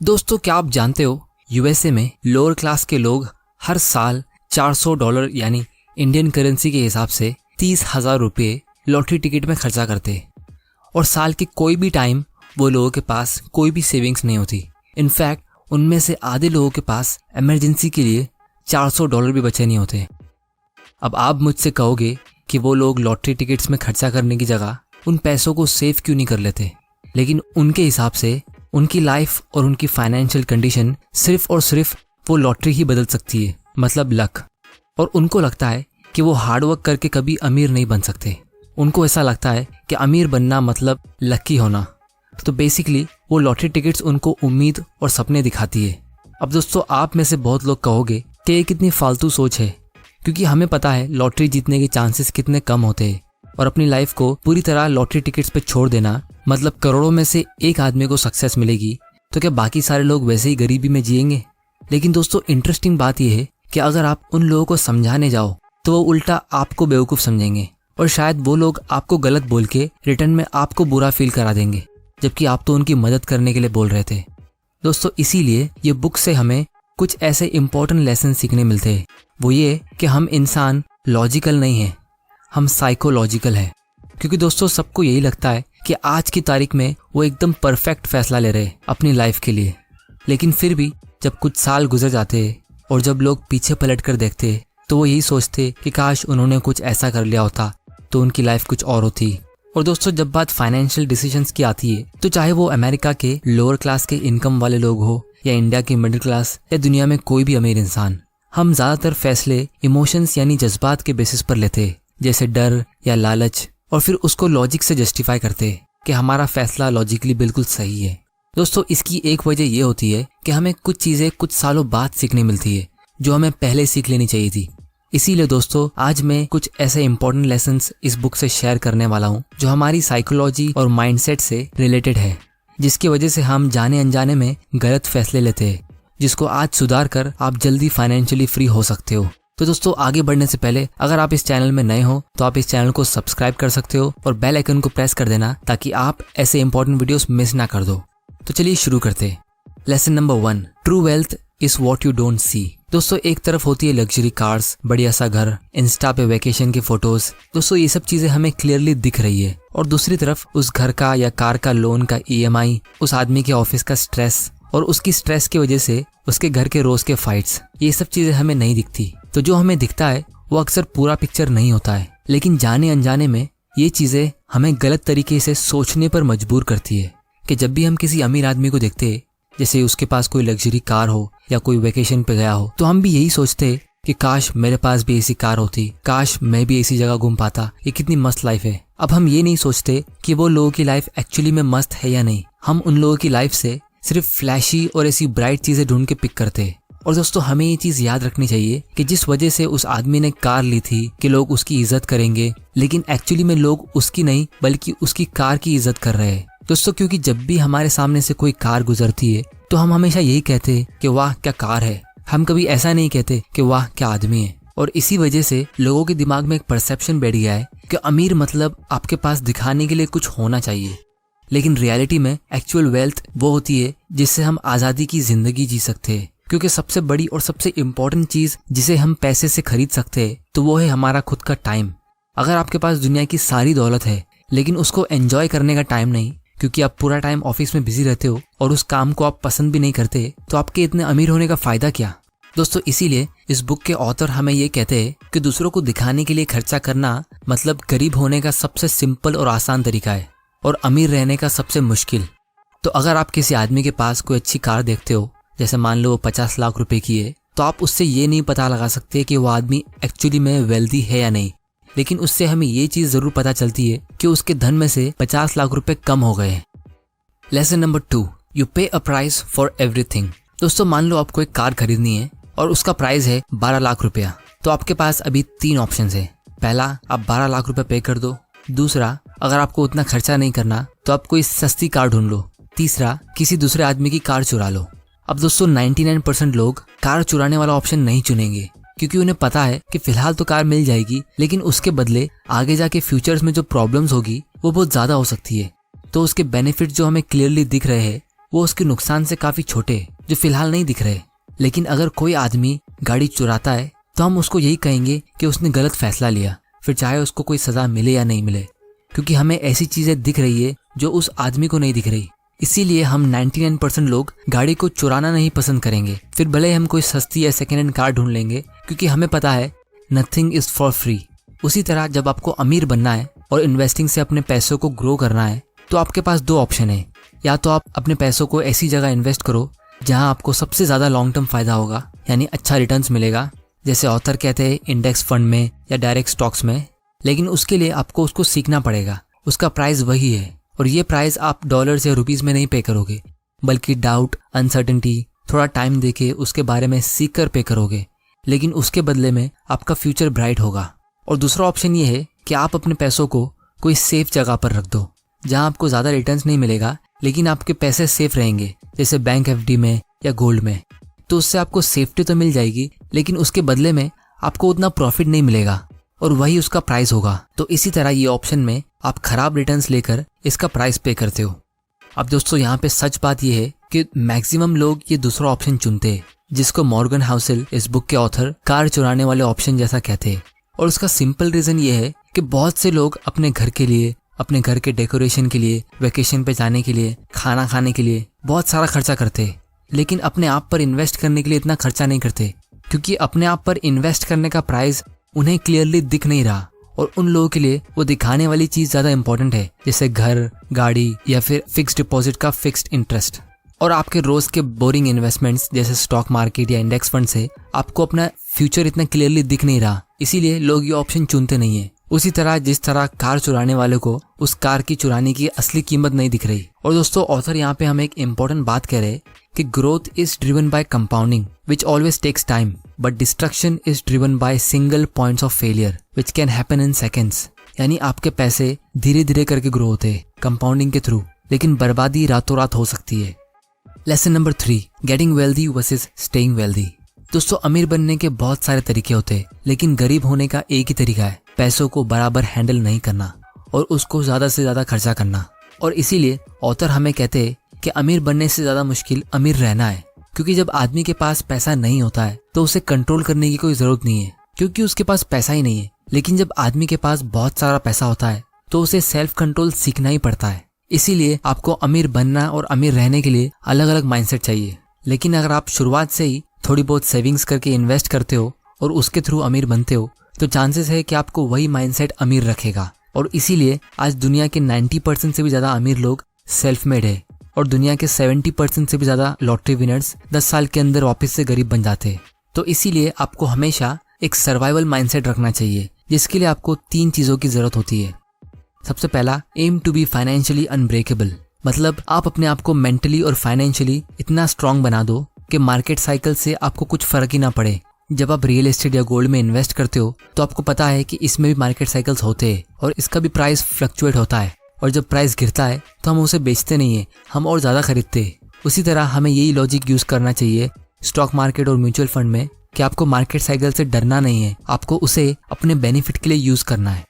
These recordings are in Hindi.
दोस्तों, क्या आप जानते हो यूएसए में लोअर क्लास के लोग हर साल $400 यानी इंडियन करेंसी के हिसाब से 30,000 रुपये लॉटरी टिकट में खर्चा करते हैं और साल के कोई भी टाइम वो लोगों के पास कोई भी सेविंग्स नहीं होती। इनफैक्ट उनमें से आधे लोगों के पास इमरजेंसी के लिए $400 भी बचे नहीं होते। अब आप मुझसे कहोगे कि वो लोग लॉटरी टिकट्स में खर्चा करने की जगह उन पैसों को सेव क्यों नहीं कर लेते, लेकिन उनके हिसाब से उनकी लाइफ और उनकी फाइनेंशियल कंडीशन सिर्फ और सिर्फ वो लॉटरी ही बदल सकती है, मतलब लक। और उनको लगता है कि वो हार्डवर्क करके कभी अमीर नहीं बन सकते। उनको ऐसा लगता है कि अमीर बनना मतलब लकी होना। तो बेसिकली वो लॉटरी टिकट्स उनको उम्मीद और सपने दिखाती है। अब दोस्तों, आप में से बहुत लोग कहोगे कि ये कितनी फालतू सोच है, क्योंकि हमें पता है लॉटरी जीतने के चांसेस कितने कम होते हैं और अपनी लाइफ को पूरी तरह लॉटरी टिकट्स पे छोड़ देना मतलब करोड़ों में से एक आदमी को सक्सेस मिलेगी, तो क्या बाकी सारे लोग वैसे ही गरीबी में जिएंगे? लेकिन दोस्तों, इंटरेस्टिंग बात यह है कि अगर आप उन लोगों को समझाने जाओ तो वो उल्टा आपको बेवकूफ़ समझेंगे और शायद वो लोग आपको गलत बोल के रिटर्न में आपको बुरा फील करा देंगे, जबकि आप तो उनकी मदद करने के लिए बोल रहे थे। दोस्तों, इसीलिए ये बुक से हमें कुछ ऐसे इंपॉर्टेंट लेसन सीखने मिलते हैं। वो ये कि हम इंसान लॉजिकल नहीं है, हम साइकोलॉजिकल है। क्योंकि दोस्तों, सबको यही लगता है कि आज की तारीख में वो एकदम परफेक्ट फैसला ले रहे हैं अपनी लाइफ के लिए, लेकिन फिर भी जब कुछ साल गुजर जाते हैं और जब लोग पीछे पलट कर देखते हैं तो वो यही सोचते कि काश उन्होंने कुछ ऐसा कर लिया होता तो उनकी लाइफ कुछ और होती। और दोस्तों, जब बात फाइनेंशियल डिसीजंस की आती है तो चाहे वो अमेरिका के लोअर क्लास के इनकम वाले लोग हो या इंडिया के मिडिल क्लास या दुनिया में कोई भी अमीर इंसान, हम ज्यादातर फैसले इमोशंस यानी जज्बात के बेसिस पर लेते हैं, जैसे डर या लालच, और फिर उसको लॉजिक से जस्टिफाई करते हैं कि हमारा फैसला लॉजिकली बिल्कुल सही है। दोस्तों, इसकी एक वजह ये होती है कि हमें कुछ चीजें कुछ सालों बाद सीखने मिलती है जो हमें पहले सीख लेनी चाहिए थी। इसीलिए दोस्तों, आज मैं कुछ ऐसे इंपॉर्टेंट लेसन्स इस बुक से शेयर करने वाला हूँ जो हमारी साइकोलॉजी और माइंडसेट से रिलेटेड है, जिसकी वजह से हम जाने अनजाने में गलत फैसले लेते हैं, जिसको आज सुधार कर आप जल्दी फाइनेंशियली फ्री हो सकते हो। तो दोस्तों, आगे बढ़ने से पहले अगर आप इस चैनल में नए हो तो आप इस चैनल को सब्सक्राइब कर सकते हो और बेल आइकन को प्रेस कर देना ताकि आप ऐसे इंपॉर्टेंट वीडियोस मिस ना कर दो। तो चलिए शुरू करते। Lesson number 1, true wealth is what you don't see. दोस्तों, एक तरफ होती है लग्जरी कार्स, बढ़िया सा घर, इंस्टा पे वेकेशन की फोटोज। दोस्तों, ये सब चीजें हमें क्लियरली दिख रही है, और दूसरी तरफ उस घर का या कार का लोन का EMI, उस आदमी के ऑफिस का स्ट्रेस और उसकी स्ट्रेस की वजह से उसके घर के रोज के फाइट्स, ये सब चीजें हमें नहीं दिखती। तो जो हमें दिखता है वो अक्सर पूरा पिक्चर नहीं होता है, लेकिन जाने अनजाने में ये चीजें हमें गलत तरीके से सोचने पर मजबूर करती है कि जब भी हम किसी अमीर आदमी को देखते हैं, जैसे उसके पास कोई लग्जरी कार हो या कोई वेकेशन पे गया हो, तो हम भी यही सोचते हैं कि काश मेरे पास भी ऐसी कार होती, काश मैं भी ऐसी जगह घूम पाता, ये कितनी मस्त लाइफ है। अब हम ये नहीं सोचते कि वो लोगों की लाइफ एक्चुअली में मस्त है या नहीं। हम उन लोगों की लाइफ से सिर्फ फ्लैशी और ऐसी ब्राइट चीजें ढूंढ के पिक करते हैं। और दोस्तों, हमें ये चीज याद रखनी चाहिए कि जिस वजह से उस आदमी ने कार ली थी कि लोग उसकी इज्जत करेंगे, लेकिन एक्चुअली में लोग उसकी नहीं बल्कि उसकी कार की इज्जत कर रहे हैं। दोस्तों, क्योंकि जब भी हमारे सामने से कोई कार गुजरती है तो हम हमेशा यही कहते हैं कि वाह क्या कार है। हम कभी ऐसा नहीं कहते कि वाह क्या आदमी है। और इसी वजह से लोगों के दिमाग में एक परसेप्शन बैठ गया है कि अमीर मतलब आपके पास दिखाने के लिए कुछ होना चाहिए, लेकिन रियलिटी में एक्चुअल वेल्थ वो होती है जिससे हम आजादी की जिंदगी जी सकते हैं। क्योंकि सबसे बड़ी और सबसे इम्पोर्टेंट चीज जिसे हम पैसे से खरीद सकते हैं तो वो है हमारा खुद का टाइम। अगर आपके पास दुनिया की सारी दौलत है लेकिन उसको एंजॉय करने का टाइम नहीं, क्योंकि आप पूरा टाइम ऑफिस में बिजी रहते हो और उस काम को आप पसंद भी नहीं करते, तो आपके इतने अमीर होने का फायदा क्या? दोस्तों, इसीलिए इस बुक के ऑथर हमें ये कहते हैं कि दूसरों को दिखाने के लिए खर्चा करना मतलब गरीब होने का सबसे सिंपल और आसान तरीका है और अमीर रहने का सबसे मुश्किल। तो अगर आप किसी आदमी के पास कोई अच्छी कार देखते हो, जैसे मान लो वो 50 लाख रुपए की है, तो आप उससे ये नहीं पता लगा सकते कि वो आदमी एक्चुअली में वेल्दी है या नहीं, लेकिन उससे हमें ये चीज जरूर पता चलती है कि उसके धन में से 50 लाख रुपए कम हो गए हैं। लेसन नंबर 2, यू पे अ प्राइस फॉर एवरीथिंग। दोस्तों, मान लो आपको एक कार खरीदनी है और उसका प्राइस है 12 लाख रुपया, तो आपके पास अभी 3 ऑप्शन है। पहला, आप 12 लाख रुपए पे कर दो। दूसरा, अगर आपको उतना खर्चा नहीं करना तो आप कोई सस्ती कार ढूंढ लो। तीसरा, किसी दूसरे आदमी की कार चुरा लो। अब दोस्तों, 99% लोग कार चुराने वाला ऑप्शन नहीं चुनेंगे, क्योंकि उन्हें पता है कि फिलहाल तो कार मिल जाएगी, लेकिन उसके बदले आगे जाके फ्यूचर्स में जो प्रॉब्लम्स होगी वो बहुत ज्यादा हो सकती है। तो उसके बेनिफिट जो हमें क्लियरली दिख रहे हैं वो उसके नुकसान से काफी छोटे जो फिलहाल नहीं दिख रहे। लेकिन अगर कोई आदमी गाड़ी चुराता है तो हम उसको यही कहेंगे कि उसने गलत फैसला लिया, फिर चाहे उसको कोई सजा मिले या नहीं मिले, क्योंकि हमें ऐसी चीजें दिख रही है जो उस आदमी को नहीं दिख रही। इसीलिए हम 99% लोग गाड़ी को चुराना नहीं पसंद करेंगे, फिर भले हम कोई सस्ती या सेकेंड हैंड कार ढूंढ लेंगे, क्योंकि हमें पता है नथिंग इज फॉर फ्री। उसी तरह जब आपको अमीर बनना है और इन्वेस्टिंग से अपने पैसों को ग्रो करना है तो आपके पास दो ऑप्शन है। या तो आप अपने पैसों को ऐसी जगह इन्वेस्ट करो जहां आपको सबसे ज्यादा लॉन्ग टर्म फायदा होगा, यानी अच्छा रिटर्न्स मिलेगा, जैसे ऑथर कहते हैं इंडेक्स फंड में या डायरेक्ट स्टॉक्स में। लेकिन उसके लिए आपको उसको सीखना पड़ेगा। उसका प्राइस वही है, और ये प्राइस आप डॉलर्स या रुपीस में नहीं पे करोगे, बल्कि डाउट, अनसर्टेनिटी, थोड़ा टाइम देके उसके बारे में सीख कर पे करोगे। लेकिन उसके बदले में आपका फ्यूचर ब्राइट होगा। और दूसरा ऑप्शन ये है कि आप अपने पैसों को कोई सेफ जगह पर रख दो जहां आपको ज्यादा रिटर्न्स नहीं मिलेगा, लेकिन आपके पैसे सेफ रहेंगे, जैसे बैंक एफडी में या गोल्ड में। तो उससे आपको सेफ्टी तो मिल जाएगी, लेकिन उसके बदले में आपको उतना प्रॉफिट नहीं मिलेगा, और वही उसका प्राइस होगा। तो इसी तरह ये ऑप्शन में आप खराब रिटर्न्स लेकर इसका प्राइस पे करते हो। अब दोस्तों यहाँ पे सच बात ये है कि मैक्सिमम लोग ये दूसरा ऑप्शन चुनते हैं, जिसको मॉर्गन हाउसेल इस बुक के ऑथर कार चुराने वाले ऑप्शन जैसा कहते हैं। और उसका सिंपल रीजन ये है कि बहुत से लोग अपने घर के लिए, अपने घर के डेकोरेशन के लिए, वेकेशन पे जाने के लिए, खाना खाने के लिए बहुत सारा खर्चा करते हैं, लेकिन अपने आप पर इन्वेस्ट करने के लिए इतना खर्चा नहीं करते, क्योंकि अपने आप पर इन्वेस्ट करने का प्राइस उन्हें क्लियरली दिख नहीं रहा। और उन लोगों के लिए वो दिखाने वाली चीज ज्यादा इंपॉर्टेंट है, जैसे घर, गाड़ी या फिर फिक्स्ड डिपॉजिट का फिक्स्ड इंटरेस्ट। और आपके रोज के बोरिंग इन्वेस्टमेंट्स जैसे स्टॉक मार्केट या इंडेक्स फंड से आपको अपना फ्यूचर इतना क्लियरली दिख नहीं रहा, इसीलिए लोग ये ऑप्शन चुनते नहीं है। उसी तरह जिस तरह कार चुराने वाले को उस कार की चुराने की असली कीमत नहीं दिख रही। और दोस्तों ऑथर यहाँ पे हमें एक इम्पोर्टेंट बात कह रहे हैं कि growth is driven by compounding which always takes time, but destruction is driven by single points of failure which can happen in seconds. यानी आपके पैसे धीरे धीरे करके ग्रो होते हैं कंपाउंडिंग के थ्रू, लेकिन बर्बादी रातों रात हो सकती है। Lesson number 3, getting wealthy versus staying wealthy. दोस्तों अमीर बनने के बहुत सारे तरीके होते हैं, लेकिन गरीब होने का एक ही तरीका है, पैसों को बराबर हैंडल नहीं करना और उसको ज्यादा से ज्यादा खर्चा करना। और इसीलिए ऑथर हमें कहते हैं कि अमीर बनने से ज्यादा मुश्किल अमीर रहना है, क्योंकि जब आदमी के पास पैसा नहीं होता है तो उसे कंट्रोल करने की कोई जरूरत नहीं है, क्योंकि उसके पास पैसा ही नहीं है। लेकिन जब आदमी के पास बहुत सारा पैसा होता है तो उसे सेल्फ कंट्रोल सीखना ही पड़ता है। इसीलिए आपको अमीर बनना और अमीर रहने के लिए अलग अलग माइंडसेट चाहिए। लेकिन अगर आप शुरुआत से ही थोड़ी बहुत सेविंग्स करके इन्वेस्ट करते हो और उसके थ्रू अमीर बनते हो, तो चांसेस है कि आपको वही माइंडसेट अमीर रखेगा। और इसीलिए आज दुनिया के 90% से भी ज्यादा अमीर लोग सेल्फ मेड है, और दुनिया के 70% से भी ज्यादा लॉटरी विनर्स 10 साल के अंदर वापस से गरीब बन जाते हैं। तो इसीलिए आपको हमेशा एक सर्वाइवल माइंडसेट रखना चाहिए, जिसके लिए आपको 3 चीजों की जरूरत होती है। सबसे पहला, aim to be financially unbreakable, मतलब आप अपने आप को मेंटली और फाइनेंशियली इतना स्ट्रांग बना दो कि मार्केट साइकिल से आपको कुछ फर्क ही ना पड़े। जब आप रियल एस्टेट या गोल्ड में इन्वेस्ट करते हो तो आपको पता है कि इसमें भी मार्केट साइकिल्स होते हैं और इसका भी प्राइस फ्लक्चुएट होता है, और जब प्राइस गिरता है तो हम उसे बेचते नहीं है, हम और ज्यादा खरीदते हैं। उसी तरह हमें यही लॉजिक यूज करना चाहिए स्टॉक मार्केट और म्यूचुअल फंड में कि आपको मार्केट साइकिल से डरना नहीं है, आपको उसे अपने बेनिफिट के लिए यूज करना है।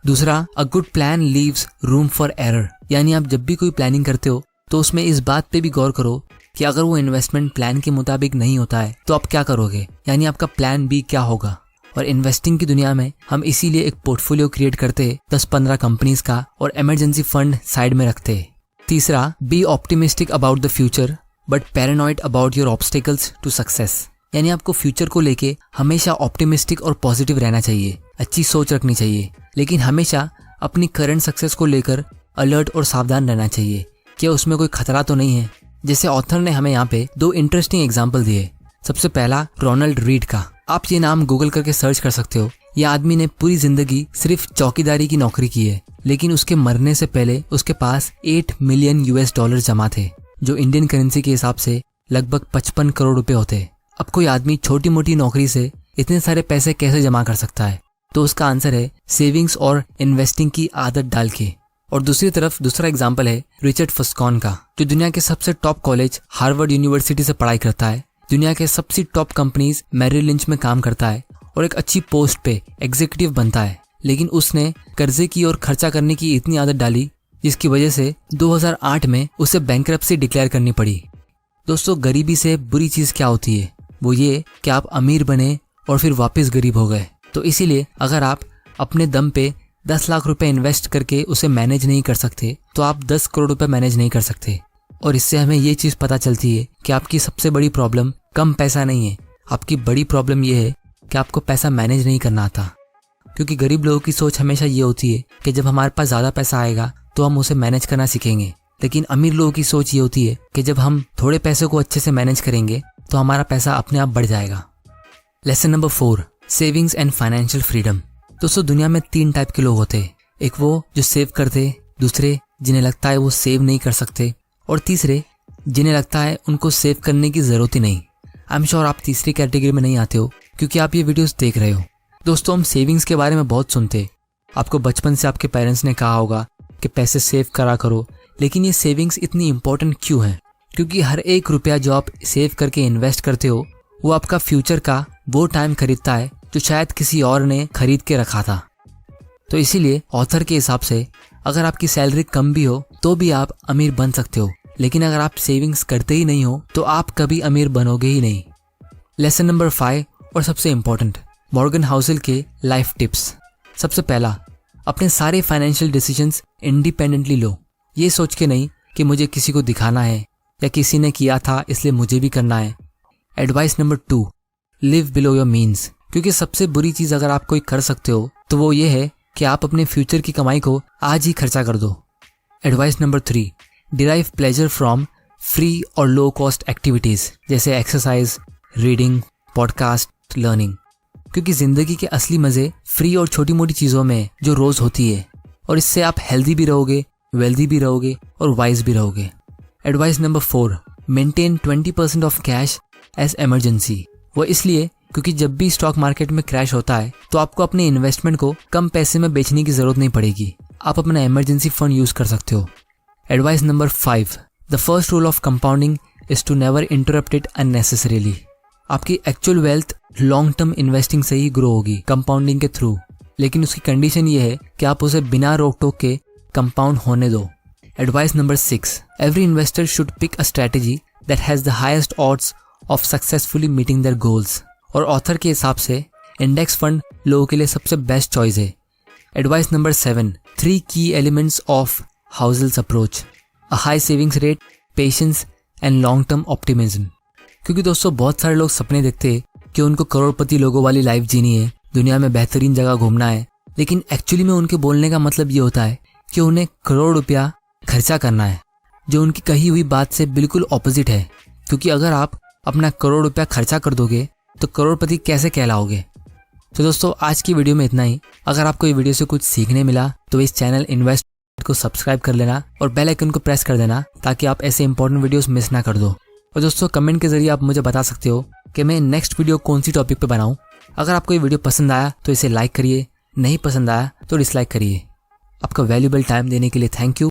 दूसरा, a good plan leaves room for error, यानी आप जब भी कोई प्लानिंग करते हो तो उसमें इस बात पे भी गौर करो कि अगर वो इन्वेस्टमेंट प्लान के मुताबिक नहीं होता है तो आप क्या करोगे, यानी आपका प्लान बी क्या होगा। और इन्वेस्टिंग की दुनिया में हम इसीलिए एक पोर्टफोलियो क्रिएट करते 10-15 कंपनीज का और इमरजेंसी फंड साइड में रखते। तीसरा, be optimistic about the future but paranoid about your obstacles to success, यानी आपको फ्यूचर को लेके हमेशा ऑप्टिमिस्टिक और पॉजिटिव रहना चाहिए, अच्छी सोच रखनी चाहिए, लेकिन हमेशा अपनी करंट सक्सेस को लेकर अलर्ट और सावधान रहना चाहिए कि उसमें कोई खतरा तो नहीं है। जैसे ऑथर ने हमें यहाँ पे 2 इंटरेस्टिंग एग्जाम्पल दिए। सबसे पहला, रोनाल्ड रीड का। आप ये नाम गूगल करके सर्च कर सकते हो। यह आदमी ने पूरी जिंदगी सिर्फ चौकीदारी की नौकरी की है, लेकिन उसके मरने से पहले उसके पास $8 मिलियन जमा थे, जो इंडियन करेंसी के हिसाब से लगभग 55 करोड़ रुपए होते। अब कोई आदमी छोटी मोटी नौकरी से इतने सारे पैसे कैसे जमा कर सकता है? तो उसका आंसर है सेविंग्स और इन्वेस्टिंग की आदत डाल के। और दूसरी तरफ दूसरा एग्जाम्पल है रिचर्ड फस्कॉन का, जो दुनिया के सबसे टॉप कॉलेज हार्वर्ड यूनिवर्सिटी से पढ़ाई करता है, दुनिया के सबसे टॉप कंपनीज मैरिल लिंच में काम करता है और एक अच्छी पोस्ट पे एग्जीक्यूटिव बनता है। लेकिन उसने कर्जे की और खर्चा करने की इतनी आदत डाली जिसकी वजह से 2008 में उसे बैंकरप्सी डिक्लेयर करनी पड़ी। दोस्तों, गरीबी से बुरी चीज़ क्या होती है, वो ये कि आप अमीर बने और फिर वापस गरीब हो गए। तो इसीलिए अगर आप अपने दम पे 10 लाख रुपए इन्वेस्ट करके उसे मैनेज नहीं कर सकते तो आप 10 करोड़ रुपए मैनेज नहीं कर सकते। और इससे हमें ये चीज़ पता चलती है कि आपकी सबसे बड़ी प्रॉब्लम कम पैसा नहीं है, आपकी बड़ी प्रॉब्लम ये है कि आपको पैसा मैनेज नहीं करना आता। क्योंकि गरीब लोगों की सोच हमेशा ये होती है कि जब हमारे पास ज़्यादा पैसा आएगा तो हम उसे मैनेज करना सीखेंगे, लेकिन अमीर लोगों की सोच ये होती है कि जब हम थोड़े पैसे को अच्छे से मैनेज करेंगे तो हमारा पैसा अपने आप बढ़ जाएगा। Lesson number 4, savings and financial freedom. दोस्तों, दुनिया में 3 टाइप के लोग होते हैं। एक वो जो सेव करते, दूसरे जिन्हें लगता है वो सेव नहीं कर सकते, और तीसरे जिन्हें लगता है उनको सेव करने की ज़रूरत ही नहीं। आई एम श्योर आप तीसरी कैटेगरी में नहीं आते हो क्योंकि आप ये वीडियोस देख रहे हो। दोस्तों, हम सेविंग्स के बारे में बहुत सुनते। आपको बचपन से आपके पेरेंट्स ने कहा होगा कि पैसे सेव करा करो, लेकिन ये सेविंग्स इतनी इंपॉर्टेंट क्यों है? क्योंकि हर एक रुपया जो आप सेव करके इन्वेस्ट करते हो वो आपका फ्यूचर का वो टाइम खरीदता है जो शायद किसी और ने खरीद के रखा था। तो इसीलिए ऑथर के हिसाब से अगर आपकी सैलरी कम भी हो तो भी आप अमीर बन सकते हो, लेकिन अगर आप सेविंग्स करते ही नहीं हो तो आप कभी अमीर बनोगे ही नहीं। लेसन नंबर 5 और सबसे इम्पोर्टेंट, मॉर्गन हाउसल के लाइफ टिप्स। सबसे पहला, अपने सारे फाइनेंशियल डिसीजंस इंडिपेंडेंटली लो, ये सोच के नहीं कि मुझे किसी को दिखाना है या किसी ने किया था इसलिए मुझे भी करना है। Advice number 2, live below your means. क्योंकि सबसे बुरी चीज़ अगर आप कोई कर सकते हो तो वो ये है कि आप अपने फ्यूचर की कमाई को आज ही खर्चा कर दो। Advice number 3, derive pleasure from free और लो कॉस्ट एक्टिविटीज़ जैसे एक्सरसाइज, रीडिंग, पॉडकास्ट, लर्निंग। क्योंकि ज़िंदगी के असली मज़े फ्री और छोटी मोटी चीज़ों में जो रोज़ होती है, और इससे आप हेल्दी भी रहोगे, वेल्दी भी रहोगे और वाइज भी रहोगे। Advice number 4, maintain 20% of cash as emergency. वो इसलिए क्योंकि जब भी स्टॉक मार्केट में क्रैश होता है तो आपको अपने इन्वेस्टमेंट को कम पैसे में बेचने की ज़रूरत नहीं पड़ेगी, आप अपना इमरजेंसी फंड यूज़ कर सकते हो। Advice number 5, the first rule of compounding is to never interrupt it unnecessarily. आपकी actual wealth long term investing से ही ग्रो होगी, कंपाउंडिंग के थ्रू, लेकिन उसकी कंडीशन ये है कि आप उसे बिना रोक टोक के कंपाउंड होने दो। Advice number 6, every investor should pick a strategy that has the highest odds of successfully meeting their goals. और ऑथर के हिसाब से इंडेक्स फंड लोगों के लिए सबसे बेस्ट चॉइस है। Advice number 7, 3 key elements of Housel's approach, a high savings rate, patience and long term optimism. क्योंकि दोस्तों, बहुत सारे लोग सपने देखते हैं कि उनको करोड़पति लोगों वाली लाइफ जीनी है, दुनिया में बेहतरीन जगह घूमना है, लेकिन एक्चुअली में उनके बोलने का मतलब ये होता है कि उन्हें करोड़ रुपया खर्चा करना है, जो उनकी कही हुई बात से बिल्कुल ऑपोजिट है। क्योंकि अगर आप अपना करोड़ रुपया खर्चा कर दोगे तो करोड़पति कैसे कहलाओगे? तो दोस्तों, आज की वीडियो में इतना ही। अगर आपको ये वीडियो से कुछ सीखने मिला तो इस चैनल इन्वेस्ट को सब्सक्राइब कर लेना और बेल आइकन को प्रेस कर देना ताकि आप ऐसे इंपॉर्टेंट वीडियोस मिस ना कर दो। और दोस्तों, कमेंट के जरिए आप मुझे बता सकते हो कि मैं नेक्स्ट वीडियो कौन सी टॉपिक पे बनाऊं। अगर आपको ये वीडियो पसंद आया तो इसे लाइक करिए, नहीं पसंद आया तो डिसलाइक करिए। आपका वैल्यूएबल टाइम देने के लिए थैंक यू।